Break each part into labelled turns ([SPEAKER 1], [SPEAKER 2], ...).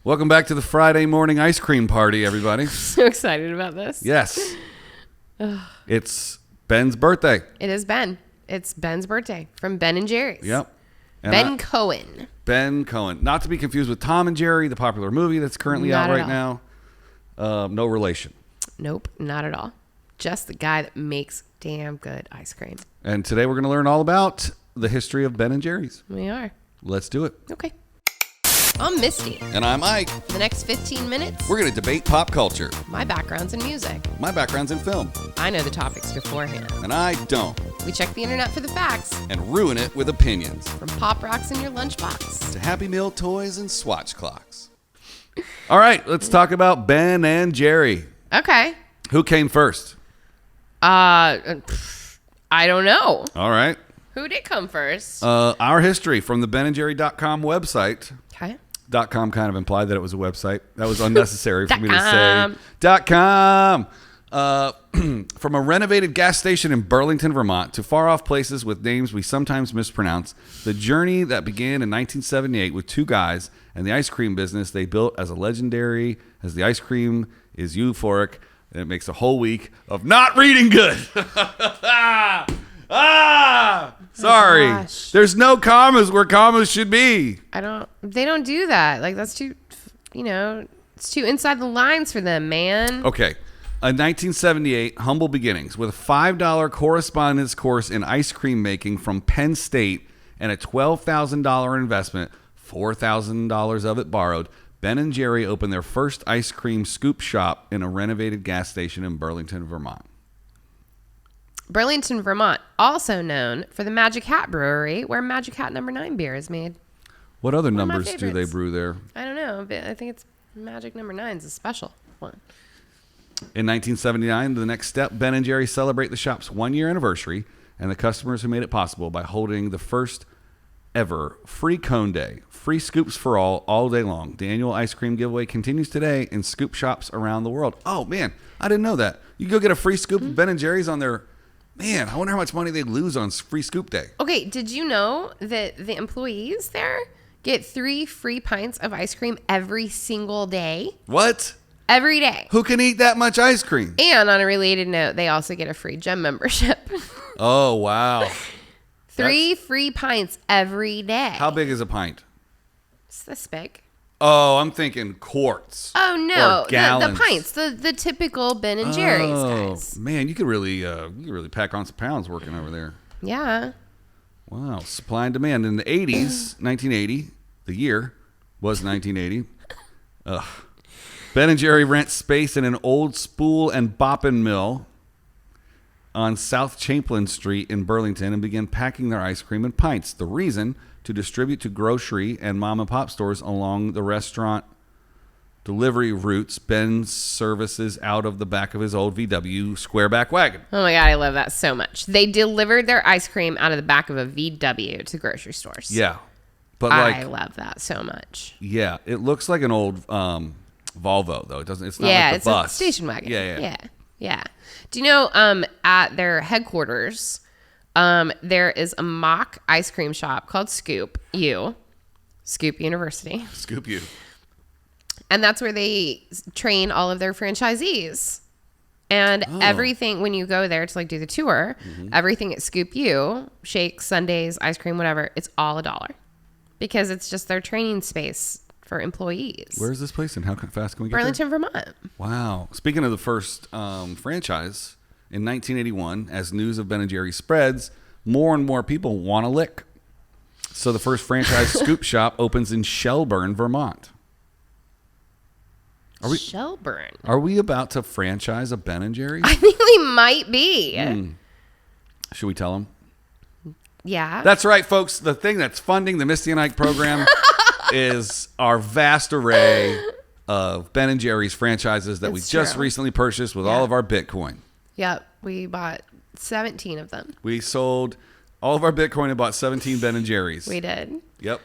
[SPEAKER 1] Welcome back to the Friday morning ice cream party, everybody.
[SPEAKER 2] So excited about this.
[SPEAKER 1] Yes. It's Ben's birthday.
[SPEAKER 2] It is Ben. It's Ben's birthday from Ben and Jerry's.
[SPEAKER 1] Yep. And
[SPEAKER 2] Ben Cohen.
[SPEAKER 1] Ben Cohen. Not to be confused with Tom and Jerry, the popular movie that's currently out right now. No relation.
[SPEAKER 2] Nope, not at all. Just the guy that makes damn good ice cream.
[SPEAKER 1] And today we're going to learn all about the history of Ben and Jerry's.
[SPEAKER 2] We are.
[SPEAKER 1] Let's do it.
[SPEAKER 2] Okay. I'm Misty.
[SPEAKER 1] And I'm Ike.
[SPEAKER 2] For the next 15 minutes,
[SPEAKER 1] We're going to debate pop culture.
[SPEAKER 2] my background's in music.
[SPEAKER 1] My background's in film.
[SPEAKER 2] I know the topics beforehand.
[SPEAKER 1] And I don't.
[SPEAKER 2] We check the internet for the facts.
[SPEAKER 1] And ruin it with opinions.
[SPEAKER 2] From Pop Rocks in your lunchbox.
[SPEAKER 1] To Happy Meal toys and Swatch clocks. All right, let's talk about Ben and Jerry.
[SPEAKER 2] Okay.
[SPEAKER 1] Who came first?
[SPEAKER 2] I don't know.
[SPEAKER 1] All right.
[SPEAKER 2] Who did come first?
[SPEAKER 1] Our history from the benandjerry.com website.
[SPEAKER 2] Okay.
[SPEAKER 1] .com kind of implied that it was a website. That was unnecessary for me to
[SPEAKER 2] .com.
[SPEAKER 1] say. .com. From a renovated gas station in Burlington, Vermont, to far-off places with names we sometimes mispronounce, the journey that began in 1978 with two guys and the ice cream business they built as legendary as the ice cream is euphoric, and it makes a whole week of not reading good. Sorry.
[SPEAKER 2] Gosh.
[SPEAKER 1] There's no commas where commas should be.
[SPEAKER 2] They don't do that. Like, that's too, it's too inside the lines for them, man.
[SPEAKER 1] Okay. In 1978, humble beginnings with a $5 correspondence course in ice cream making from Penn State and a $12,000 investment, $4,000 of it borrowed. Ben and Jerry opened their first ice cream scoop shop in a renovated gas station in Burlington, Vermont.
[SPEAKER 2] Burlington, Vermont, also known for the Magic Hat Brewery, where Magic Hat No. 9 beer is made.
[SPEAKER 1] What other
[SPEAKER 2] One of my
[SPEAKER 1] numbers do they
[SPEAKER 2] favorites.
[SPEAKER 1] brew there?
[SPEAKER 2] I don't know, but I think it's Magic No. 9 is a special one.
[SPEAKER 1] In 1979, the next step, Ben and Jerry celebrate the shop's 1-year anniversary and the customers who made it possible by holding the first ever free cone day. Free scoops for all day long. The annual ice cream giveaway continues today in scoop shops around the world. Oh, man, I didn't know that. You go get a free scoop of Ben and Jerry's on their... Man, I wonder how much money they lose on free scoop day.
[SPEAKER 2] Okay, did you know that the employees there get 3 free pints of ice cream every single day?
[SPEAKER 1] What?
[SPEAKER 2] Every day.
[SPEAKER 1] Who can eat that much ice cream?
[SPEAKER 2] And on a related note, they also get a free gym membership.
[SPEAKER 1] Oh, wow.
[SPEAKER 2] 3 free pints every day.
[SPEAKER 1] How big is a pint?
[SPEAKER 2] It's this big.
[SPEAKER 1] Oh, I'm thinking quarts.
[SPEAKER 2] Oh, no.
[SPEAKER 1] Or gallons.
[SPEAKER 2] The pints. The typical Ben and Jerry's, guys.
[SPEAKER 1] Man, you could really pack on some pounds working over there.
[SPEAKER 2] Yeah.
[SPEAKER 1] Wow. Supply and demand. In the 80s, 1980, the year was 1980. Ugh. Ben and Jerry rent space in an old spool and boppin' mill on South Champlain Street in Burlington and began packing their ice cream in pints. The reason, to distribute to grocery and mom and pop stores along the restaurant delivery routes. Ben services out of the back of his old VW squareback wagon.
[SPEAKER 2] Oh my God, I love that so much. They delivered their ice cream out of the back of a VW to grocery stores.
[SPEAKER 1] Yeah. But
[SPEAKER 2] I love that so much.
[SPEAKER 1] Yeah, it looks like an old Volvo though. It doesn't. It's not like the
[SPEAKER 2] it's
[SPEAKER 1] bus.
[SPEAKER 2] a station wagon.
[SPEAKER 1] Yeah.
[SPEAKER 2] Do you know at their headquarters, there is a mock ice cream shop called Scoop University.
[SPEAKER 1] Scoop you.
[SPEAKER 2] And that's where they train all of their franchisees. And everything, when you go there to like do the tour, everything at Scoop U, shakes, sundaes, ice cream, whatever, it's all $1 because it's just their training space for employees.
[SPEAKER 1] Where is this place and how fast can we get
[SPEAKER 2] Burlington, Vermont.
[SPEAKER 1] Wow. Speaking of the first franchise, in 1981, as news of Ben & Jerry's spreads, more and more people want to lick. So the first franchise scoop shop opens in Shelburne, Vermont.
[SPEAKER 2] Shelburne.
[SPEAKER 1] Are we about to franchise a Ben & Jerry's?
[SPEAKER 2] I think we might be.
[SPEAKER 1] Should we tell them?
[SPEAKER 2] Yeah.
[SPEAKER 1] That's right, folks. The thing that's funding the Misty and Ike program is our vast array of Ben & Jerry's franchises that we just recently purchased with all of our Bitcoin.
[SPEAKER 2] Yep. We bought 17 of them.
[SPEAKER 1] We sold all of our Bitcoin and bought 17 Ben & Jerry's.
[SPEAKER 2] We did.
[SPEAKER 1] Yep.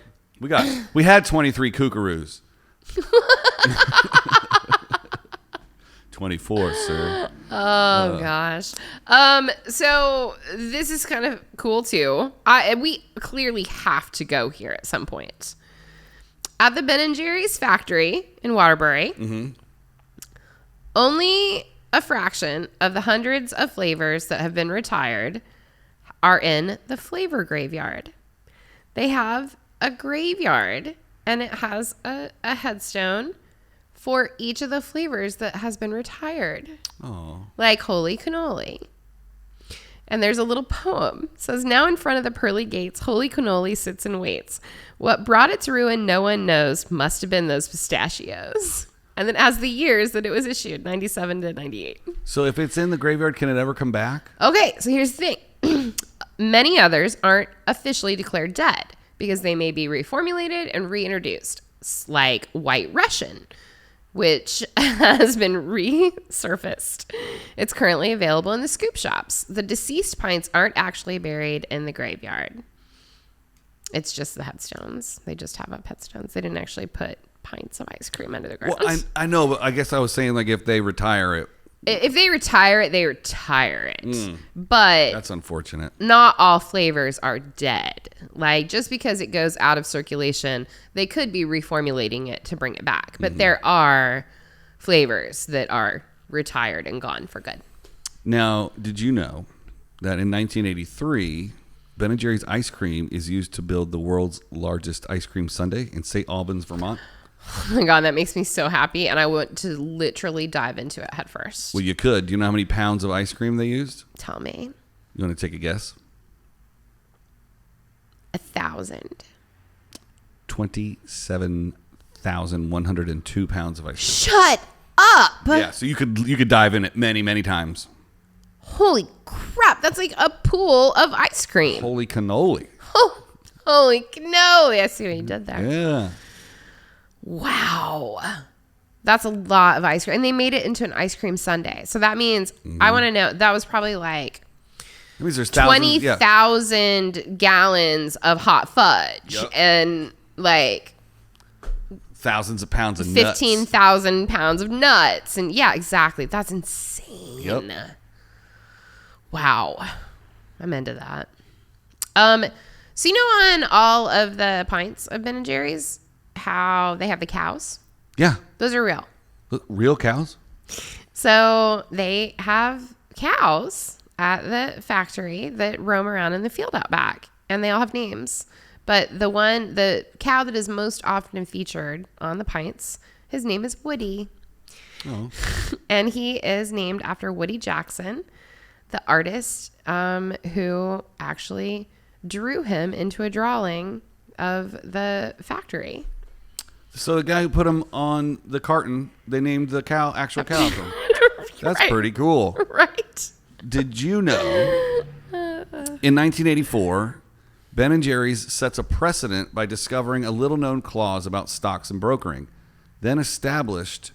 [SPEAKER 1] We had 23 kookaroos. 24, sir.
[SPEAKER 2] Oh gosh. So this is kind of cool too. We clearly have to go here at some point. At the Ben & Jerry's factory in Waterbury, only a fraction of the hundreds of flavors that have been retired are in the flavor graveyard. They have a graveyard, and it has a headstone for each of the flavors that has been retired.
[SPEAKER 1] Oh.
[SPEAKER 2] Like Holy Cannoli. And there's a little poem. It says, now in front of the pearly gates, Holy Cannoli sits and waits. What brought its ruin no one knows. Must have been those pistachios. And then as the years that it was issued, 97 to 98.
[SPEAKER 1] So if it's in the graveyard, can it ever come back?
[SPEAKER 2] Okay, so here's the thing. Many others aren't officially declared dead because they may be reformulated and reintroduced, like White Russian, which has been resurfaced. It's currently available in the scoop shops. The deceased pints aren't actually buried in the graveyard. It's just the headstones. They just have up headstones. They didn't actually put pints of ice cream under the ground.
[SPEAKER 1] Well, I know, but I guess I was saying, like, if they retire it.
[SPEAKER 2] If they retire it, they retire it. But
[SPEAKER 1] That's unfortunate.
[SPEAKER 2] not all flavors are dead. Like, just because it goes out of circulation, they could be reformulating it to bring it back. But there are flavors that are retired and gone for good.
[SPEAKER 1] Now, did you know that in 1983, Ben & Jerry's ice cream is used to build the world's largest ice cream sundae in St. Albans, Vermont?
[SPEAKER 2] Oh my God, that makes me so happy. And I want to literally dive into it head first.
[SPEAKER 1] Well, you could. Do you know how many pounds of ice cream they used?
[SPEAKER 2] Tell me.
[SPEAKER 1] You want to take a guess?
[SPEAKER 2] 1,000.
[SPEAKER 1] 27,102 pounds of ice
[SPEAKER 2] Shut up.
[SPEAKER 1] cream. Yeah, so you could dive in it many, many times.
[SPEAKER 2] Holy crap. That's like a pool of ice cream.
[SPEAKER 1] Holy cannoli.
[SPEAKER 2] Oh, holy cannoli. I see what you did there.
[SPEAKER 1] Yeah.
[SPEAKER 2] Wow. That's a lot of ice cream. And they made it into an ice cream sundae. So that means, I want to know, that was probably like
[SPEAKER 1] That means there's thousands,
[SPEAKER 2] 20,000 gallons of hot fudge.
[SPEAKER 1] Yep.
[SPEAKER 2] And like
[SPEAKER 1] thousands of pounds of nuts.
[SPEAKER 2] 15,000 pounds of nuts. And yeah, exactly. That's insane.
[SPEAKER 1] Yep.
[SPEAKER 2] Wow. I'm into that. So you know on all of the pints of Ben & Jerry's, how they have the cows?
[SPEAKER 1] Yeah.
[SPEAKER 2] Those are real.
[SPEAKER 1] Real cows?
[SPEAKER 2] So they have cows at the factory that roam around in the field out back, and they all have names. But the cow that is most often featured on the pints, his name is Woody.
[SPEAKER 1] Oh.
[SPEAKER 2] And he is named after Woody Jackson, the artist who actually drew him into a drawing of the factory.
[SPEAKER 1] So the guy who put him on the carton, they named the actual cow after him. That's
[SPEAKER 2] Right.
[SPEAKER 1] pretty cool.
[SPEAKER 2] Right.
[SPEAKER 1] Did you know in 1984, Ben & Jerry's sets a precedent by discovering a little-known clause about stocks and brokering, then established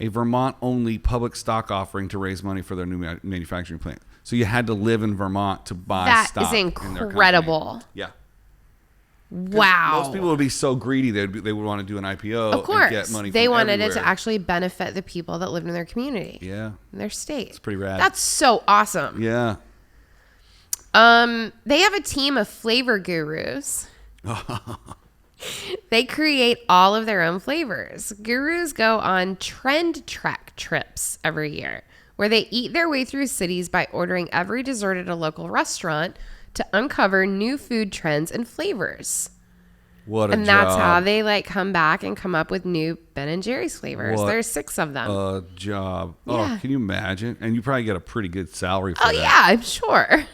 [SPEAKER 1] a Vermont-only public stock offering to raise money for their new manufacturing plant. So you had to live in Vermont to buy
[SPEAKER 2] That
[SPEAKER 1] stock.
[SPEAKER 2] is
[SPEAKER 1] in their company.
[SPEAKER 2] incredible.
[SPEAKER 1] Yeah.
[SPEAKER 2] Wow.
[SPEAKER 1] Most people would be so greedy they would want to do an IPO
[SPEAKER 2] Of course.
[SPEAKER 1] and get money
[SPEAKER 2] They
[SPEAKER 1] from
[SPEAKER 2] wanted it
[SPEAKER 1] everywhere.
[SPEAKER 2] to actually benefit the people that lived in their community,
[SPEAKER 1] Yeah.
[SPEAKER 2] in their state.
[SPEAKER 1] It's pretty rad.
[SPEAKER 2] That's so awesome.
[SPEAKER 1] Yeah.
[SPEAKER 2] They have a team of flavor gurus. They create all of their own flavors. Gurus go on trend trek trips every year where they eat their way through cities by ordering every dessert at a local restaurant to uncover new food trends and flavors.
[SPEAKER 1] What a
[SPEAKER 2] And
[SPEAKER 1] job.
[SPEAKER 2] that's how they like come back and come up with new Ben & Jerry's flavors.
[SPEAKER 1] What
[SPEAKER 2] There's 6 of them.
[SPEAKER 1] a job.
[SPEAKER 2] Yeah.
[SPEAKER 1] Oh, can you imagine? And you probably get a pretty good salary for
[SPEAKER 2] Oh
[SPEAKER 1] that.
[SPEAKER 2] yeah, I'm sure.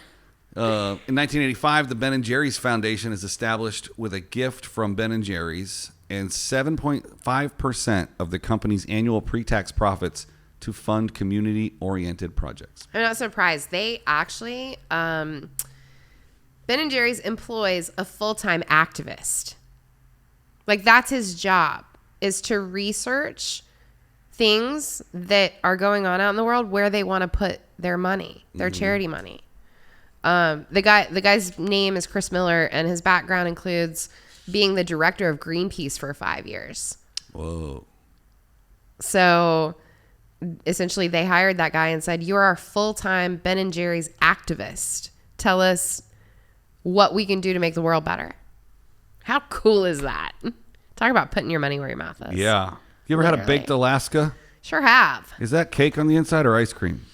[SPEAKER 1] In 1985, the Ben & Jerry's Foundation is established with a gift from Ben & Jerry's and 7.5% of the company's annual pre-tax profits to fund community-oriented projects.
[SPEAKER 2] I'm not surprised. They actually, Ben & Jerry's employs a full-time activist. Like that's his job, is to research things that are going on out in the world where they want to put their money, their charity money. The guy's name is Chris Miller, and his background includes being the director of Greenpeace for 5 years.
[SPEAKER 1] Whoa.
[SPEAKER 2] So essentially they hired that guy and said, you're our full-time Ben & Jerry's activist. Tell us what we can do to make the world better. How cool is that? Talk about putting your money where your mouth is.
[SPEAKER 1] Yeah. You ever had a
[SPEAKER 2] Literally.
[SPEAKER 1] baked Alaska?
[SPEAKER 2] Sure have.
[SPEAKER 1] Is that cake on the inside or ice cream?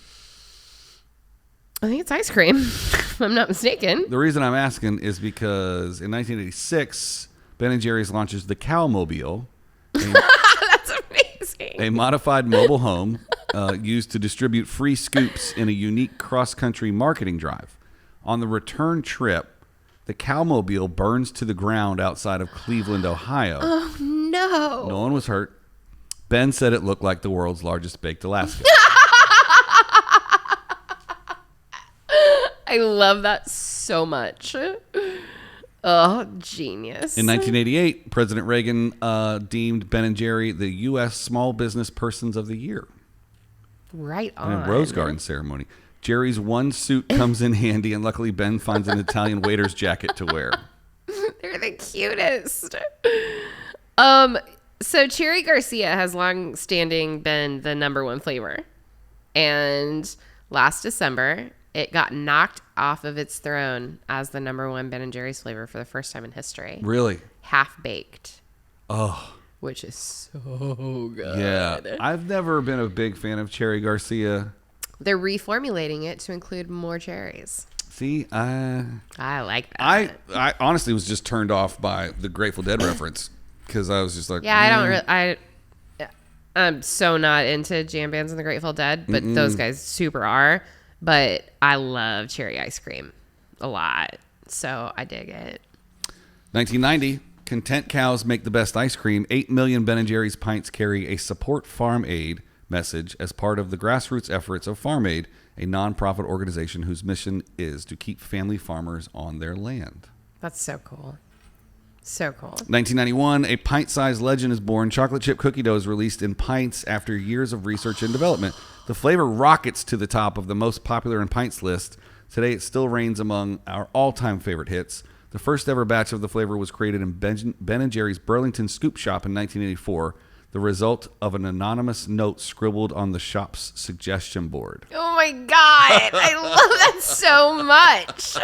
[SPEAKER 2] I think it's ice cream, if I'm not mistaken.
[SPEAKER 1] The reason I'm asking is because in 1986, Ben & Jerry's launches the Cowmobile,
[SPEAKER 2] That's amazing.
[SPEAKER 1] a modified mobile home used to distribute free scoops in a unique cross-country marketing drive. On the return trip, the Cowmobile burns to the ground outside of Cleveland, Ohio.
[SPEAKER 2] Oh, no.
[SPEAKER 1] No one was hurt. Ben said it looked like the world's largest baked Alaska.
[SPEAKER 2] I love that so much. Oh, genius.
[SPEAKER 1] In 1988, President Reagan deemed Ben & Jerry the U.S. Small Business Persons of the Year.
[SPEAKER 2] Right
[SPEAKER 1] In
[SPEAKER 2] on.
[SPEAKER 1] a Rose Garden ceremony. Jerry's one suit comes in handy, and luckily Ben finds an Italian waiter's jacket to wear.
[SPEAKER 2] They're the cutest. So Cherry Garcia has long standing been the number one flavor. And last December, it got knocked off of its throne as the number one Ben & Jerry's flavor for the first time in history.
[SPEAKER 1] Really?
[SPEAKER 2] Half baked.
[SPEAKER 1] Oh.
[SPEAKER 2] Which is so good.
[SPEAKER 1] Yeah. I've never been a big fan of Cherry Garcia.
[SPEAKER 2] They're reformulating it to include more cherries.
[SPEAKER 1] See,
[SPEAKER 2] I like that.
[SPEAKER 1] I honestly was just turned off by the Grateful Dead reference because I was just like,
[SPEAKER 2] Yeah, I don't really. I'm so not into jam bands and the Grateful Dead, but those guys super are. But I love cherry ice cream a lot, so I dig it.
[SPEAKER 1] 1990, content cows make the best ice cream. 8 million Ben & Jerry's pints carry a support farm aid message as part of the grassroots efforts of Farm Aid, a nonprofit organization whose mission is to keep family farmers on their land.
[SPEAKER 2] That's so cool. So cool.
[SPEAKER 1] 1991, a pint-sized legend is born. Chocolate chip cookie dough is released in pints after years of research and development. The flavor rockets to the top of the most popular in pints list. Today, it still reigns among our all-time favorite hits. The first ever batch of the flavor was created in Ben & Jerry's Burlington Scoop Shop in 1984, the result of an anonymous note scribbled on the shop's suggestion board.
[SPEAKER 2] Oh my God. I love that so much.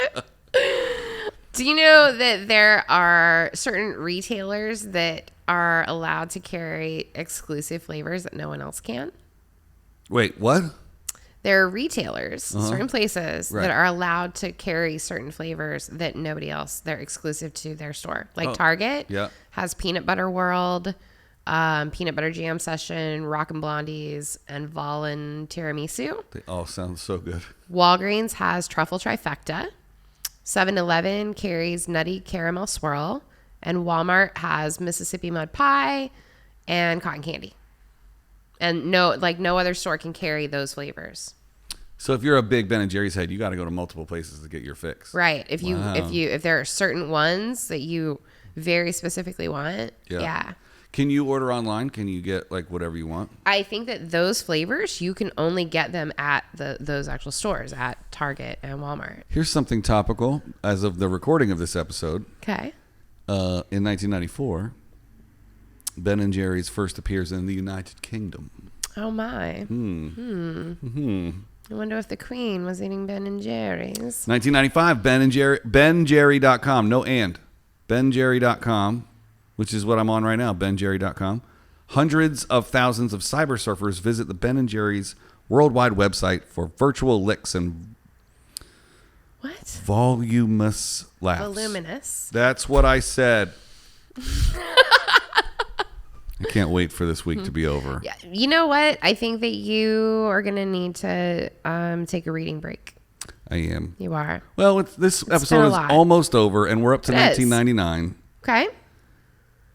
[SPEAKER 2] Do you know that there are certain retailers that are allowed to carry exclusive flavors that no one else can?
[SPEAKER 1] Wait, what?
[SPEAKER 2] There are retailers, certain places
[SPEAKER 1] Right.
[SPEAKER 2] that are allowed to carry certain flavors that nobody else, they're exclusive to their store. Like Target has Peanut Butter World, Peanut Butter Jam Session, Rockin' Blondies, and Volin Tiramisu.
[SPEAKER 1] They all sound so good.
[SPEAKER 2] Walgreens has Truffle Trifecta. 7-Eleven carries Nutty Caramel Swirl. And Walmart has Mississippi Mud Pie and Cotton Candy. And no other store can carry those flavors.
[SPEAKER 1] So if you're a big Ben & Jerry's head, you got to go to multiple places to get your fix.
[SPEAKER 2] Right. If there are certain ones that you very specifically want, yeah.
[SPEAKER 1] Can you order online? Can you get like whatever you want?
[SPEAKER 2] I think that those flavors, you can only get them at those actual stores at Target and Walmart.
[SPEAKER 1] Here's something topical as of the recording of this episode.
[SPEAKER 2] Okay.
[SPEAKER 1] In 1994, Ben & Jerry's first appears in the United Kingdom.
[SPEAKER 2] Oh my. I wonder if the Queen was eating Ben & Jerry's.
[SPEAKER 1] 1995, BenJerry.com. No and. BenJerry.com, which is what I'm on right now, BenJerry.com. Hundreds of thousands of cyber surfers visit the Ben & Jerry's worldwide website for virtual licks and voluminous laughs.
[SPEAKER 2] Voluminous.
[SPEAKER 1] That's what I said. I can't wait for this week to be over.
[SPEAKER 2] Yeah. You know what? I think that you are going to need to take a reading break.
[SPEAKER 1] I am.
[SPEAKER 2] You are.
[SPEAKER 1] Well, this episode is almost over, and we're up to 1999.
[SPEAKER 2] Okay.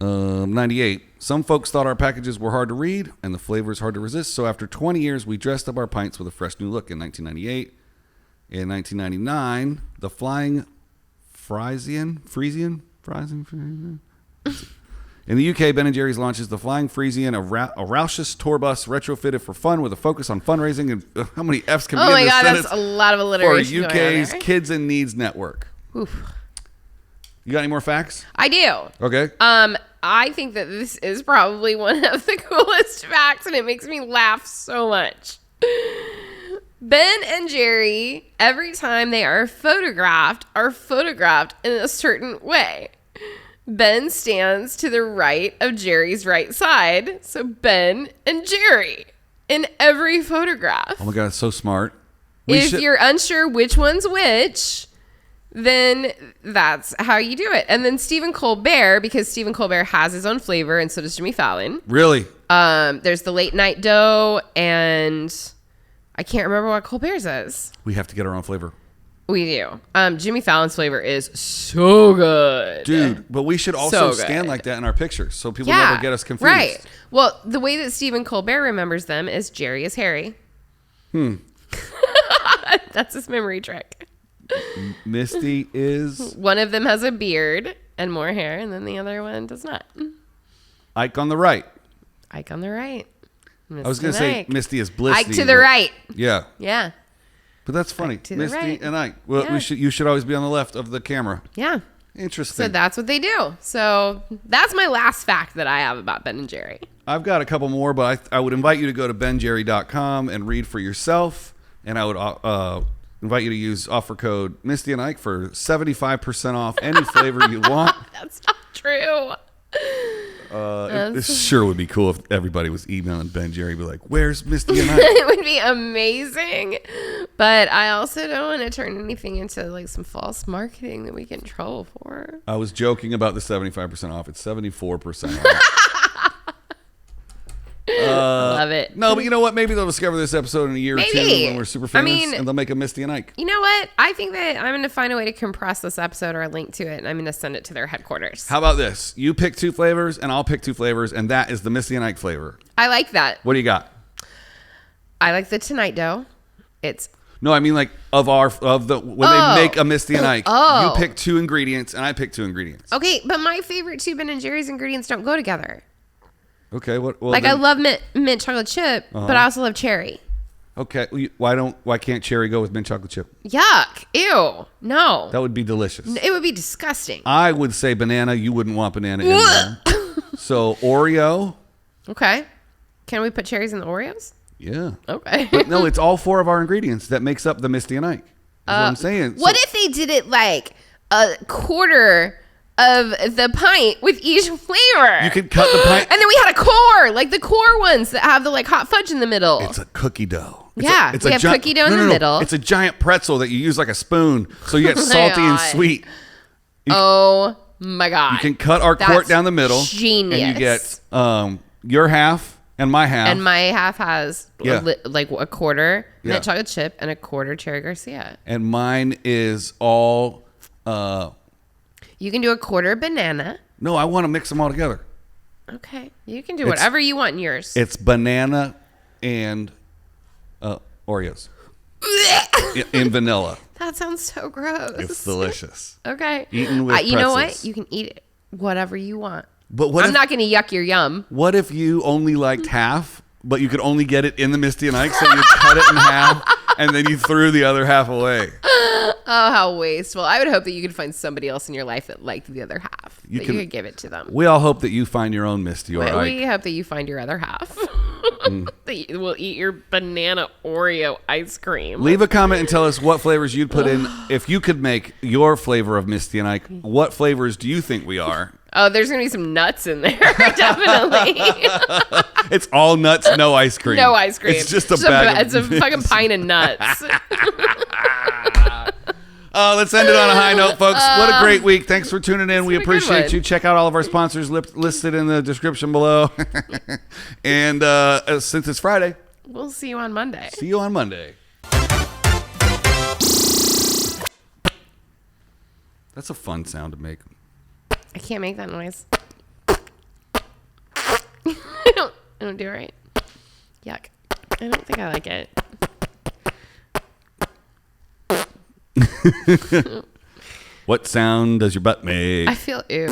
[SPEAKER 1] 98. Some folks thought our packages were hard to read and the flavors hard to resist. So after 20 years, we dressed up our pints with a fresh new look in 1998. In 1999, the Flying Frisian. In the UK, Ben & Jerry's launches the Flying Frisian, a raucous tour bus retrofitted for fun with a focus on fundraising. And how many F's can be in this sentence?
[SPEAKER 2] That's a lot of alliteration.
[SPEAKER 1] For UK's Kids in Needs Network.
[SPEAKER 2] Oof.
[SPEAKER 1] You got any more facts?
[SPEAKER 2] I do.
[SPEAKER 1] Okay.
[SPEAKER 2] I think that this is probably one of the coolest facts, and it makes me laugh so much. Ben and Jerry, every time they are photographed in a certain way. Ben stands to the right of Jerry's right side. So Ben and Jerry in every photograph.
[SPEAKER 1] Oh my God, it's so smart.
[SPEAKER 2] If you're unsure which one's which, then that's how you do it. And then Stephen Colbert, because Stephen Colbert has his own flavor, and so does Jimmy Fallon.
[SPEAKER 1] Really?
[SPEAKER 2] There's the late night dough, and I can't remember what Colbert's is.
[SPEAKER 1] We have to get our own flavor.
[SPEAKER 2] We do. Jimmy Fallon's flavor is so good.
[SPEAKER 1] Dude, but we should also stand like that in our pictures so people never get us confused.
[SPEAKER 2] Right. Well, the way that Stephen Colbert remembers them is Jerry is Harry. That's his memory trick.
[SPEAKER 1] Misty is...
[SPEAKER 2] One of them has a beard and more hair, and then the other one does not.
[SPEAKER 1] Ike on the right.
[SPEAKER 2] Ike on the right.
[SPEAKER 1] I was going to say Misty is Blissy.
[SPEAKER 2] Ike to the right.
[SPEAKER 1] Yeah.
[SPEAKER 2] Yeah.
[SPEAKER 1] But that's funny.
[SPEAKER 2] To
[SPEAKER 1] Misty
[SPEAKER 2] the right.
[SPEAKER 1] and Ike. Well,
[SPEAKER 2] Yeah.
[SPEAKER 1] you should always be on the left of the camera.
[SPEAKER 2] Yeah.
[SPEAKER 1] Interesting.
[SPEAKER 2] So that's what they do. So that's my last fact that I have about Ben and Jerry.
[SPEAKER 1] I've got a couple more, but I would invite you to go to benjerry.com and read for yourself. And I would invite you to use offer code Misty and Ike for 75% off any flavor you want.
[SPEAKER 2] That's not true.
[SPEAKER 1] It sure would be cool if everybody was emailing Ben Jerry, be like, "Where's Misty and Ike?"
[SPEAKER 2] It would be amazing. But I also don't want to turn anything into like some false marketing that we get in trouble for.
[SPEAKER 1] I was joking about the 75% off. It's 74% off.
[SPEAKER 2] Love it.
[SPEAKER 1] No, but you know what? Maybe they'll discover this episode in a year or two when we're super famous, and they'll make a Misty and Ike.
[SPEAKER 2] You know what? I think that I'm going to find a way to compress this episode or a link to it, and I'm going to send it to their headquarters.
[SPEAKER 1] How about this? You pick 2 flavors, and I'll pick 2 flavors, and that is the Misty and Ike flavor.
[SPEAKER 2] I like that.
[SPEAKER 1] What do you got?
[SPEAKER 2] I like the Tonight Dough.
[SPEAKER 1] No, I mean like when they make a Misty and Ike, you pick 2 ingredients, and I pick 2 ingredients.
[SPEAKER 2] Okay, but my favorite 2 Ben and Jerry's ingredients don't go together.
[SPEAKER 1] Okay, what? Well,
[SPEAKER 2] like I love mint chocolate chip, but I also love cherry.
[SPEAKER 1] Okay, why can't cherry go with mint chocolate chip?
[SPEAKER 2] Yuck! Ew! No.
[SPEAKER 1] That would be delicious.
[SPEAKER 2] It would be disgusting.
[SPEAKER 1] I would say banana. You wouldn't want banana in there. So Oreo.
[SPEAKER 2] Okay. Can we put cherries in the Oreos?
[SPEAKER 1] Yeah.
[SPEAKER 2] Okay.
[SPEAKER 1] But no, it's all 4 of our ingredients that makes up the Misty and Ike. That's what I'm saying.
[SPEAKER 2] What if they did it like a quarter of the pint with each flavor?
[SPEAKER 1] You could cut the pint.
[SPEAKER 2] And then we had a core, like the core ones that have the like hot fudge in the middle.
[SPEAKER 1] It's a cookie dough.
[SPEAKER 2] We have cookie dough in the middle.
[SPEAKER 1] It's a giant pretzel that you use like a spoon, so you get salty and sweet.
[SPEAKER 2] Oh my God.
[SPEAKER 1] You can cut our quart down the middle.
[SPEAKER 2] Genius.
[SPEAKER 1] And you get your half and my half.
[SPEAKER 2] And my half has like a quarter mint chocolate chip and a quarter cherry Garcia.
[SPEAKER 1] And mine is all...
[SPEAKER 2] you can do a quarter banana.
[SPEAKER 1] No, I want to mix them all together.
[SPEAKER 2] Okay. You can do whatever you want in yours.
[SPEAKER 1] It's banana and Oreos. in vanilla.
[SPEAKER 2] That sounds so gross.
[SPEAKER 1] It's delicious.
[SPEAKER 2] Okay.
[SPEAKER 1] Eaten with pretzels.
[SPEAKER 2] You know what? You can eat it whatever you want.
[SPEAKER 1] But
[SPEAKER 2] I'm not going to yuck your yum.
[SPEAKER 1] What if you only liked half, but you could only get it in the Misty and Ike, so you cut it in half, and then you threw the other half away?
[SPEAKER 2] Oh, how wasteful. I would hope that you could find somebody else in your life that liked the other half. You could give it to them.
[SPEAKER 1] We all hope that you find your own Misty or Ike.
[SPEAKER 2] We hope that you find your other half. That you will eat your banana Oreo ice cream.
[SPEAKER 1] Leave a comment and tell us what flavors you'd put in. If you could make your flavor of Misty and Ike, what flavors do you think we are?
[SPEAKER 2] Oh, there's going to be some nuts in there. Definitely.
[SPEAKER 1] It's all nuts, no ice cream.
[SPEAKER 2] No ice cream.
[SPEAKER 1] It's just a bag
[SPEAKER 2] It's a fucking pint of nuts.
[SPEAKER 1] Let's end it on a high note, folks. What a great week. Thanks for tuning in. We appreciate you. Check out all of our sponsors listed in the description below. And since it's Friday,
[SPEAKER 2] we'll see you on Monday.
[SPEAKER 1] See you on Monday. That's a fun sound to make.
[SPEAKER 2] I can't make that noise. I don't do it right. Yuck. I don't think I like it.
[SPEAKER 1] What sound does your butt make?
[SPEAKER 2] I feel ew.